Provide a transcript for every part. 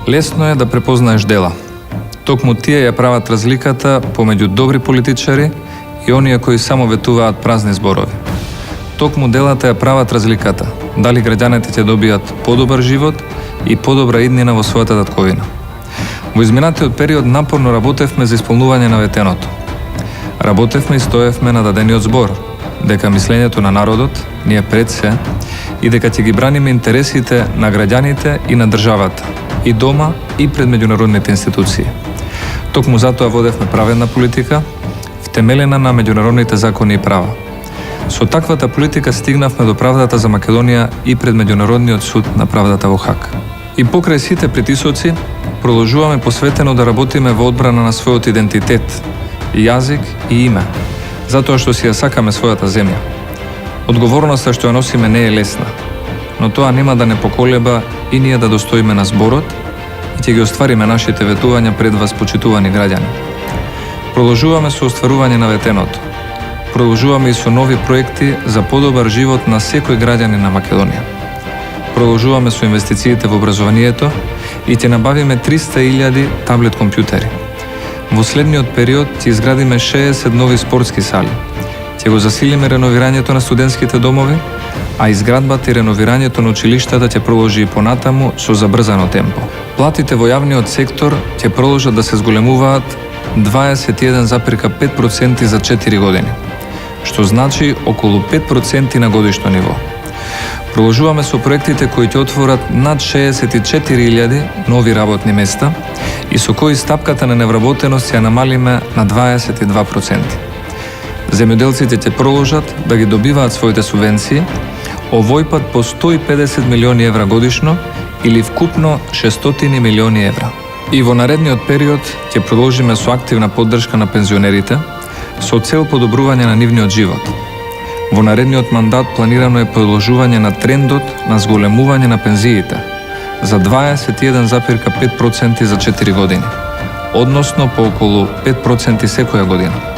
Лесно е да препознаеш дела. Токму тие ја прават разликата помеѓу добри политичари и оние кои само ветуваат празни зборови. Токму делата ја прават разликата, дали граѓаните ќе добијат подобар живот и подобра иднина во својата татковина. Во изминатиот период напорно работевме за исполнување на ветеното. Работевме и стоевме на дадениот збор, дека мислењето на народот ни е пред се и дека ќе ги браниме интересите на граѓаните и на државата, и дома, и пред меѓународните институции. Токму затоа водевме праведна политика, втемелена на меѓународните закони и права. Со таквата политика стигнавме до правдата за Македонија и пред Меѓународниот суд на правдата во Хаг. И покрај сите притисоци, продолжуваме посветено да работиме во одбрана на својот идентитет, јазик и име, затоа што си ја сакаме својата земја. Одговорноста што ја носиме не е лесна, но тоа нема да не поколеба и ние да достоиме на зборот и ќе ги оствариме нашите ветувања пред вас, почитувани граѓани. Продолжуваме со остварување на ветеното. Продолжуваме и со нови проекти за подобар живот на секој граѓанин на Македонија. Продолжуваме со инвестициите во образованието и ќе набавиме 300.000 таблет компјутери. Во следниот период ќе изградиме 60 нови спортски сали. Ќе го засилиме реновирањето на студентските домови, а изградбата и реновирањето на училиштата ќе продолжи и понатаму со забрзано темпо. Платите во јавниот сектор ќе продолжат да се зголемуваат 21,5% за 4 години, што значи околу 5% на годишно ниво. Продолжуваме со проектите кои ќе отворат над 64.000 нови работни места и со кои стапката на невработеност ја намалиме на 22%. Земјоделците ќе продолжат да ги добиваат своите субвенции, овој пат по 150 милиони евра годишно или вкупно 600 милиони евра. И во наредниот период ќе продолжиме со активна поддршка на пензионерите со цел подобрување на нивниот живот. Во наредниот мандат планирано е продолжување на трендот на зголемување на пензиите за 21,5% за 4 години, односно по околу 5% секоја година.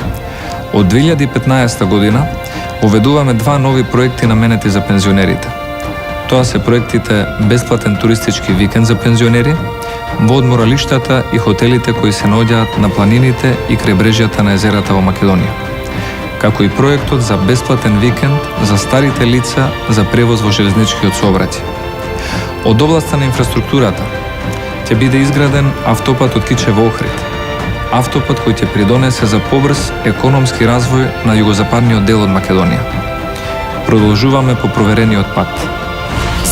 Од 2015 година уведуваме 2 нови проекти наменети за пензионерите. Тоа се проектите бесплатен туристички викенд за пензионери, во одморалиштата и хотелите кои се наоѓаат на планините и крајбрежјата на езерата во Македонија, како и проектот за бесплатен викенд за старите лица за превоз во железничкиот сообраќај. Од областта на инфраструктурата ќе биде изграден автопат од Кичево Охрид, автопат кој ќе придонесе за побрз економски развој на југозападниот дел од Македонија. Продолжуваме по проверениот пат.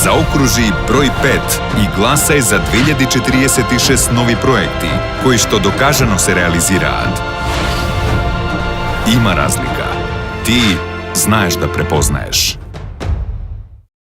Заокружи број 5 и гласај за 2046 нови проекти, кои што докажано се реализираат. Има разлика. Ти знаеш да препознаеш.